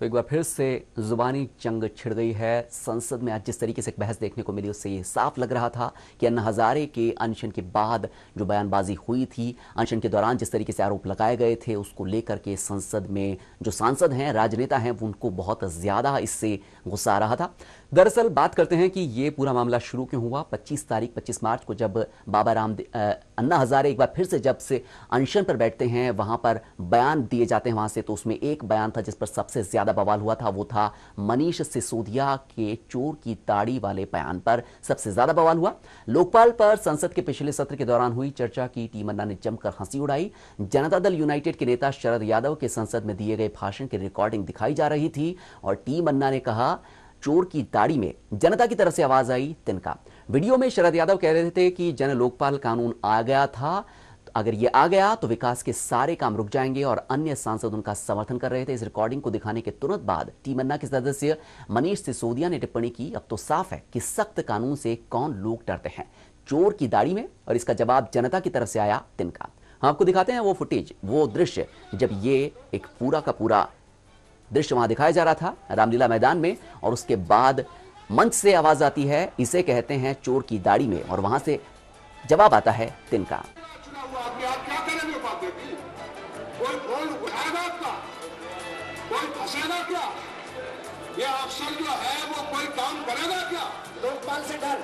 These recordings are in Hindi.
तो एक बार फिर से जुबानी जंग छिड़ गई है। संसद में आज जिस तरीके से एक बहस देखने को मिली उससे ये साफ लग रहा था कि अन्ना हजारे के अनशन के बाद जो बयानबाजी हुई थी, अनशन के दौरान जिस तरीके से आरोप लगाए गए थे, उसको लेकर के संसद में जो सांसद हैं, राजनेता हैं, उनको बहुत ज्यादा इससे गुस्सा आ रहा था। दरअसल बात करते हैं कि ये पूरा मामला शुरू क्यों हुआ। 25 मार्च को जब अन्ना हजारे एक बार फिर से जब से अनशन पर बैठते हैं, वहां पर बयान दिए जाते हैं वहां से, तो उसमें एक बयान था जिस पर सबसे ज्यादा बवाल हुआ था। वो था मनीष सिसोदिया के चोर की दाढ़ी वाले बयान पर सबसे ज्यादा बवाल हुआ। लोकपाल पर संसद के पिछले सत्र के दौरान हुई चर्चा की टीम अन्ना ने जमकर हंसी उड़ाई। जनता दल यूनाइटेड के नेता शरद यादव के संसद में दिए गए भाषण की रिकॉर्डिंग दिखाई जा रही थी और टीम अन्ना ने कहा, चोर की दाढ़ी में जनता की तरफ से आवाज आई तिनका। वीडियो में शरद यादव कह रहे थे कि जन लोकपाल कानून आ गया था, अगर ये आ गया तो विकास के सारे काम रुक जाएंगे और अन्य सांसद उनका समर्थन कर रहे थे। इस रिकॉर्डिंग को दिखाने के तुरंत बाद टीम अन्ना के सदस्य मनीष सिसोदिया ने टिप्पणी की, अब तो साफ है कि सख्त कानून से कौन लोग डरते हैं, चोर की दाढ़ी में। और इसका जवाब जनता की तरफ से आया तिनका। हम आपको दिखाते हैं वो फुटेज, वो दृश्य जब ये एक पूरा का पूरा दृश्य वहां दिखाया जा रहा था रामलीला मैदान में, और उसके बाद मंच से आवाज आती है, इसे कहते हैं चोर की दाढ़ी में, और वहां से जवाब आता है तिनका। आप क्या करेंगे? कोई फोन उठाएगा आपका? कोई फंसेगा क्या? ये अफसर जो है वो कोई काम करेगा क्या? लोकपाल से डर,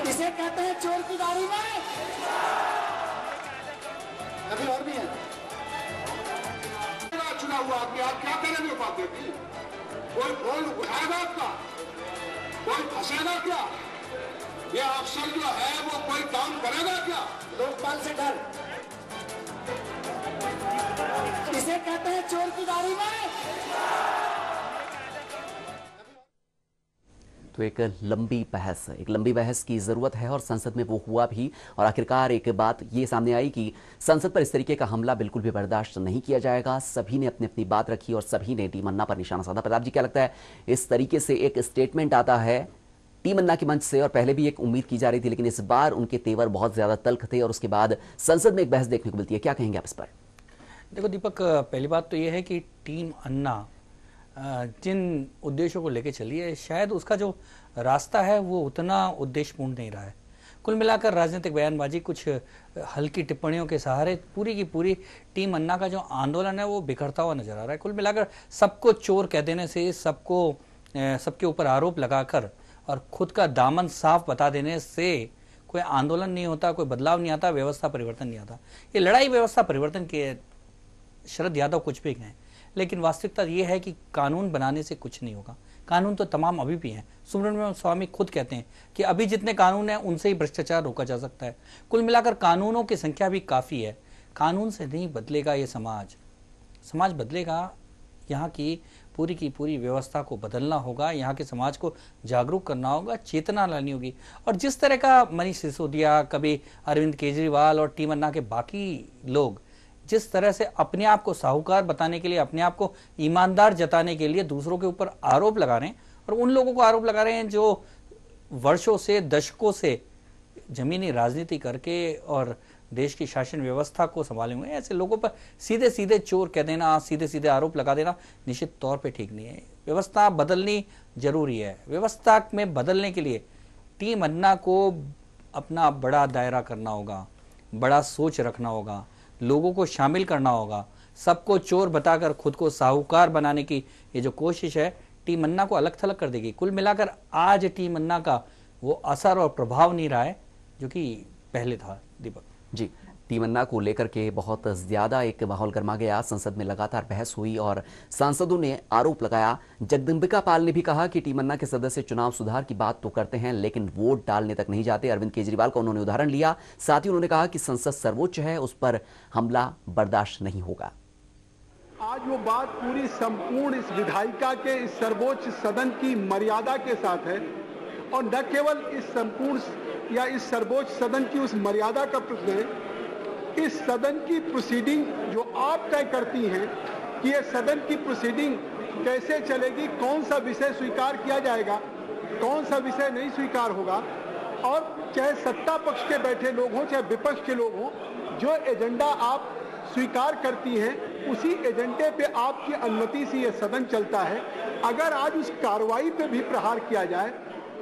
इसे कहते हैं चोर की दाढ़ी में। अभी और भी है चुना हुआ कि आप क्या करेंगे? कोई फोन उठाएगा आपका? कोई फंसेगा क्या? ये अफसर जो है वो कोई काम करेगा क्या? लोकपाल से डर, इसे कहते हैं चोर की दाढ़ी में। तो एक लंबी बहस की जरूरत है और संसद में वो हुआ भी, और आखिरकार एक बात ये सामने आई कि संसद पर इस तरीके का हमला बिल्कुल भी बर्दाश्त नहीं किया जाएगा। सभी ने अपनी अपनी बात रखी और सभी ने टीम अन्ना पर निशाना साधा। प्रताप जी, क्या लगता है, इस तरीके से एक स्टेटमेंट आता है टीम अन्ना के मंच से, और पहले भी एक उम्मीद की जा रही थी, लेकिन इस बार उनके तेवर बहुत ज्यादा तल्ख थे और उसके बाद संसद में एक बहस देखने को मिलती है, क्या कहेंगे आप इस पर? देखो दीपक, पहली बात तो यह है कि टीम अन्ना जिन उद्देश्यों को लेकर चली है, शायद उसका जो रास्ता है वो उतना उद्देश्यपूर्ण नहीं रहा है। कुल मिलाकर राजनीतिक बयानबाजी, कुछ हल्की टिप्पणियों के सहारे पूरी की पूरी टीम अन्ना का जो आंदोलन है वो बिखरता हुआ नजर आ रहा है। कुल मिलाकर सबको चोर कह देने से, सबके ऊपर आरोप लगाकर और खुद का दामन साफ बता देने से कोई आंदोलन नहीं होता, कोई बदलाव नहीं आता, व्यवस्था परिवर्तन नहीं आता। ये लड़ाई व्यवस्था परिवर्तन की है। शरद यादव कुछ भी कहें, लेकिन वास्तविकता ये है कि कानून बनाने से कुछ नहीं होगा। कानून तो तमाम अभी भी हैं। सुब्रमण्यम स्वामी खुद कहते हैं कि अभी जितने कानून हैं उनसे ही भ्रष्टाचार रोका जा सकता है। कुल मिलाकर कानूनों की संख्या भी काफ़ी है। कानून से नहीं बदलेगा ये समाज बदलेगा। यहाँ की पूरी व्यवस्था को बदलना होगा, यहाँ के समाज को जागरूक करना होगा, चेतना लानी होगी। और जिस तरह का मनीष सिसोदिया, कभी अरविंद केजरीवाल और टीम अन्ना के बाकी लोग जिस तरह से अपने आप को साहूकार बताने के लिए, अपने आप को ईमानदार जताने के लिए दूसरों के ऊपर आरोप लगा रहे हैं, और उन लोगों को आरोप लगा रहे हैं जो वर्षों से, दशकों से जमीनी राजनीति करके और देश की शासन व्यवस्था को संभाले हुए, ऐसे लोगों पर सीधे सीधे चोर कह देना, सीधे सीधे आरोप लगा देना निश्चित तौर पे ठीक नहीं है। व्यवस्था बदलनी जरूरी है। व्यवस्था में बदलने के लिए टीम अन्ना को अपना बड़ा दायरा करना होगा, बड़ा सोच रखना होगा, लोगों को शामिल करना होगा। सबको चोर बताकर खुद को साहूकार बनाने की ये जो कोशिश है, टीम अन्ना को अलग थलग कर देगी। कुल मिलाकर आज टीम अन्ना का वो असर और प्रभाव नहीं रहा है जो कि पहले था। दीपक जी, टीम अन्ना को लेकर के बहुत ज्यादा एक माहौल गर्मा गया। संसद में लगातार बहस हुई और सांसदों ने आरोप लगाया। जगदम्बिका पाल ने भी कहा कि टीम अन्ना के सदस्य चुनाव सुधार की बात तो करते हैं लेकिन वोट डालने तक नहीं जाते। अरविंद केजरीवाल का उन्होंने उदाहरण लिया। साथ ही उन्होंने कहा कि संसद सर्वोच्च है, उस पर हमला बर्दाश्त नहीं होगा। आज वो बात पूरी संपूर्ण इस विधायिका के इस सर्वोच्च सदन की मर्यादा के साथ है, और न केवल इस संपूर्ण या इस सर्वोच्च सदन की उस मर्यादा का प्रश्न है, इस सदन की प्रोसीडिंग जो आप तय करती हैं कि ये सदन की प्रोसीडिंग कैसे चलेगी, कौन सा विषय स्वीकार किया जाएगा, कौन सा विषय नहीं स्वीकार होगा, और चाहे सत्ता पक्ष के बैठे लोग हों चाहे विपक्ष के लोग हों, जो एजेंडा आप स्वीकार करती हैं उसी एजेंडे पे आपकी अनुमति से यह सदन चलता है। अगर आज उस कार्रवाई पे भी प्रहार किया जाए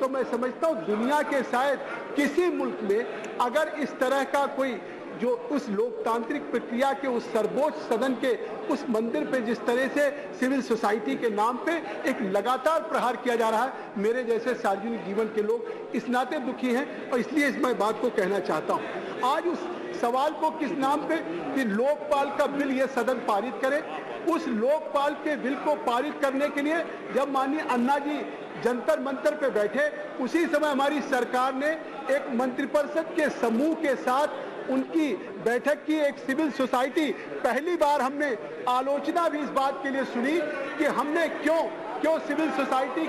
तो मैं समझता हूं दुनिया के शायद किसी मुल्क में अगर इस तरह का कोई जो उस लोकतांत्रिक प्रक्रिया के उस सर्वोच्च सदन के उस मंदिर पे जिस तरह से सिविल सोसाइटी के नाम पे एक लगातार प्रहार किया जा रहा है, मेरे जैसे सार्वजनिक जीवन के लोग इस नाते दुखी हैं और इसलिए इस मैं बात को कहना चाहता हूं। आज उस सवाल को किस नाम पे कि लोकपाल का बिल ये सदन पारित करे, उस लोकपाल के बिल को पारित करने के लिए जब माननीय अन्ना जी जंतर मंतर पे बैठे उसी समय हमारी सरकार ने एक मंत्रिपरिषद के समूह के साथ उनकी बैठक की। एक सिविल सोसाइटी पहली बार हमने आलोचना भी इस बात के लिए सुनी कि हमने क्यों सिविल सोसाइटी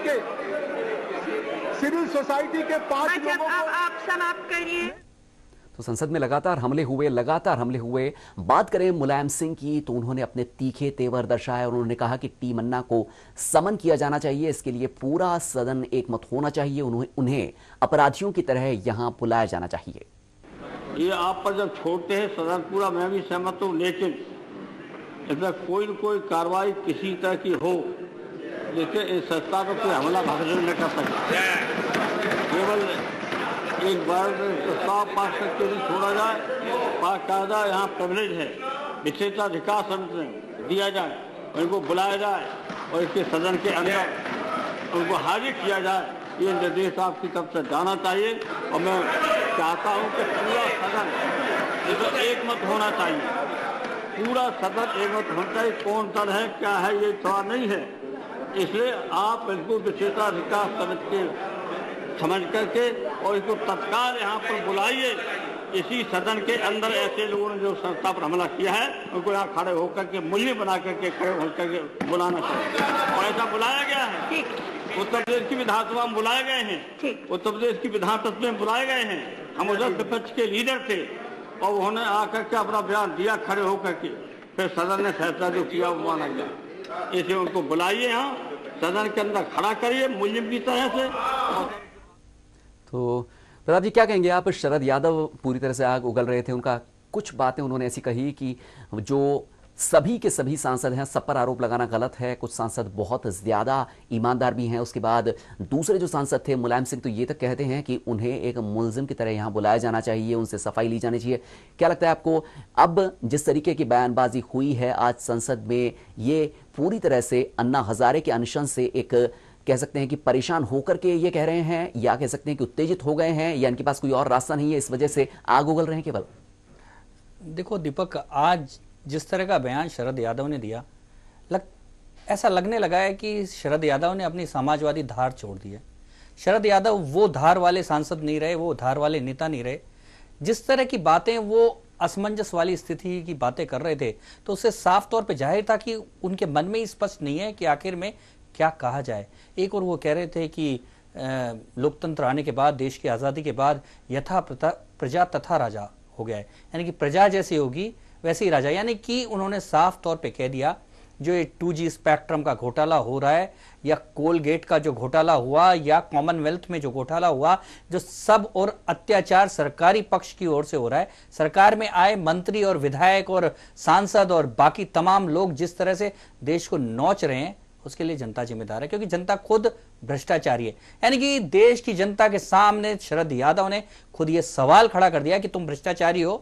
के 5 लोगों को आप समाप्त करिए। तो संसद में लगातार हमले हुए। बात करें मुलायम सिंह की तो उन्होंने अपने तीखे तेवर दर्शाए और उन्होंने कहा कि टीम अन्ना को समन किया जाना चाहिए, इसके लिए पूरा सदन एकमत होना चाहिए, उन्हें अपराधियों की तरह यहां बुलाया जाना चाहिए। ये आप पर जब छोड़ते हैं सदन पूरा, मैं भी सहमत हूँ, लेकिन इसमें कोई न कोई कार्रवाई किसी तरह की हो जिससे इस संस्था पर कोई हमला भाषण न कर सके। केवल एक बार प्रस्ताव पास करके नहीं छोड़ा जाए, बाकायदा यहाँ प्रिविलेज है, विशेषाधिकार समिति में दिया जाए, उनको बुलाया जाए और इसके सदन के अंदर उनको हाजिर किया जाए। ये निर्देश आपकी तरफ से जाना चाहिए और मैं चाहता हूं कि पूरा सदन इसमें एकमत होना चाहिए, पूरा सदन एकमत होना चाहिए। कौन दल है क्या है ये थोड़ा नहीं है, इसलिए आप बिल्कुल विशेषाधिकार समिति समझ करके और इसको तत्काल यहाँ पर बुलाइए। इसी सदन के अंदर ऐसे लोगों ने जो संस्था पर हमला किया है उनको यहाँ खड़े होकर के मूल्य बना करके खड़े होकर के बुलाना चाहिए और ऐसा बुलाया गया है। उत्तर प्रदेश की विधानसभा में बुलाए गए हैं, उत्तर प्रदेश की विधानसभा में बुलाए गए हैं। हम उधर विपक्ष के लीडर थे और उन्होंने आकर के अपना बयान दिया खड़े होकर के, फिर सदन ने फैसला जो किया वो माना गया। इसे उनको बुलाइए, यहाँ सदन के अंदर खड़ा करिए मुल्जिम की तरह से। तो प्रताप जी क्या कहेंगे आप? शरद यादव पूरी तरह से आग उगल रहे थे, उनका कुछ बातें उन्होंने ऐसी कही कि जो सभी के सभी सांसद हैं सब पर आरोप लगाना गलत है, कुछ सांसद बहुत ज्यादा ईमानदार भी हैं। उसके बाद दूसरे जो सांसद थे मुलायम सिंह तो ये तक कहते हैं कि उन्हें एक मुलजिम की तरह यहाँ बुलाया जाना चाहिए, उनसे सफाई ली जानी चाहिए। क्या लगता है आपको अब जिस तरीके की बयानबाजी हुई है आज संसद में, ये पूरी तरह से अन्ना हजारे के अनशन से एक कह सकते हैं कि परेशान होकर के ये कह रहे हैं, या कह सकते हैं कि उत्तेजित हो गए हैं, या इनके पास कोई और रास्ता नहीं है इस वजह से आग उगल रहे हैं केवल? देखो दीपक, आज जिस तरह का बयान शरद यादव ने दिया, ऐसा लगने लगा है कि शरद यादव ने अपनी समाजवादी धार छोड़ दी है। शरद यादव वो धार वाले सांसद नहीं रहे, वो धार वाले नेता नहीं रहे। जिस तरह की बातें वो असमंजस वाली स्थिति की बातें कर रहे थे तो उससे साफ तौर पे जाहिर था कि उनके मन में स्पष्ट नहीं है कि आखिर में क्या कहा जाए। एक और वो कह रहे थे कि लोकतंत्र आने के बाद, देश की आज़ादी के बाद यथा प्रजा तथा राजा हो गया है, यानी कि प्रजा जैसी होगी वैसे ही राजा। यानी कि उन्होंने साफ तौर पे कह दिया जो ये 2G स्पेक्ट्रम का घोटाला हो रहा है, या कोलगेट का जो घोटाला हुआ, या कॉमनवेल्थ में जो घोटाला हुआ, जो सब और अत्याचार सरकारी पक्ष की ओर से हो रहा है, सरकार में आए मंत्री और विधायक और सांसद और बाकी तमाम लोग जिस तरह से देश को नोच रहे हैं, उसके लिए जनता जिम्मेदार है, क्योंकि जनता खुद भ्रष्टाचारी है। यानी कि देश की जनता के सामने शरद यादव ने खुद ये सवाल खड़ा कर दिया कि तुम भ्रष्टाचारी हो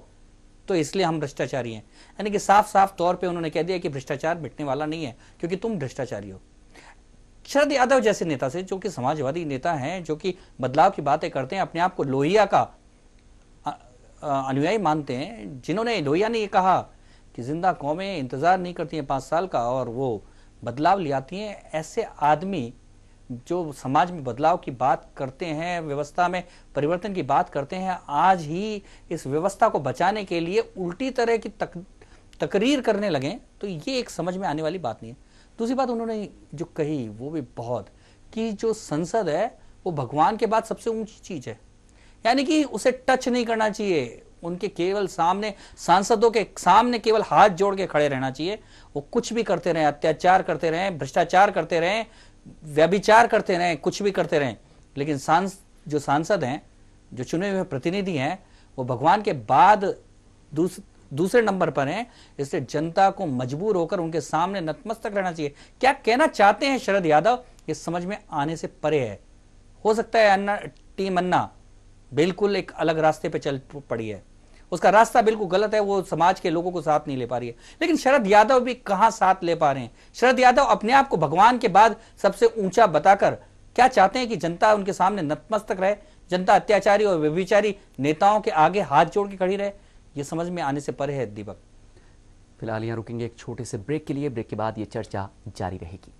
तो इसलिए हम भ्रष्टाचारी हैं। यानी कि साफ साफ तौर पे उन्होंने कह दिया कि भ्रष्टाचार मिटने वाला नहीं है क्योंकि तुम भ्रष्टाचारी हो। शरद यादव जैसे नेता से, जो कि समाजवादी नेता हैं, जो कि बदलाव की बातें करते हैं, अपने आप को लोहिया का अनुयायी मानते हैं, जिन्होंने लोहिया ने ये कहा कि जिंदा कौमें इंतजार नहीं करती हैं 5 साल का और वो बदलाव ले आती हैं, ऐसे आदमी जो समाज में बदलाव की बात करते हैं, व्यवस्था में परिवर्तन की बात करते हैं, आज ही इस व्यवस्था को बचाने के लिए उल्टी तरह की तकरीर करने लगे, तो ये एक समझ में आने वाली बात नहीं है। दूसरी बात उन्होंने जो कही वो भी बहुत, कि जो संसद है वो भगवान के बाद सबसे ऊंची चीज है, यानी कि उसे टच नहीं करना चाहिए। उनके केवल सामने, सांसदों के सामने केवल हाथ जोड़ के खड़े रहना चाहिए। वो कुछ भी करते रहे, अत्याचार करते रहे, भ्रष्टाचार करते रहे, व्यभिचार करते रहे, कुछ भी करते रहे, लेकिन जो सांसद हैं, जो चुने हुए प्रतिनिधि हैं, वो भगवान के बाद दूसरे नंबर पर हैं, इसलिए जनता को मजबूर होकर उनके सामने नतमस्तक रहना चाहिए। क्या कहना चाहते हैं शरद यादव, ये समझ में आने से परे है। हो सकता है अन्ना टीम अन्ना बिल्कुल एक अलग रास्ते पे चल पड़ी है, उसका रास्ता बिल्कुल गलत है, वो समाज के लोगों को साथ नहीं ले पा रही है। लेकिन शरद यादव भी कहां साथ ले पा रहे हैं। शरद यादव अपने आप को भगवान के बाद सबसे ऊंचा बताकर क्या चाहते हैं कि जनता उनके सामने नतमस्तक रहे, जनता अत्याचारी और व्यभिचारी नेताओं के आगे हाथ जोड़ के खड़ी रहे। ये समझ में आने से परे है दीपक। फिलहाल यहाँ रुकेंगे एक छोटे से ब्रेक के लिए। ब्रेक के बाद ये चर्चा जारी रहेगी।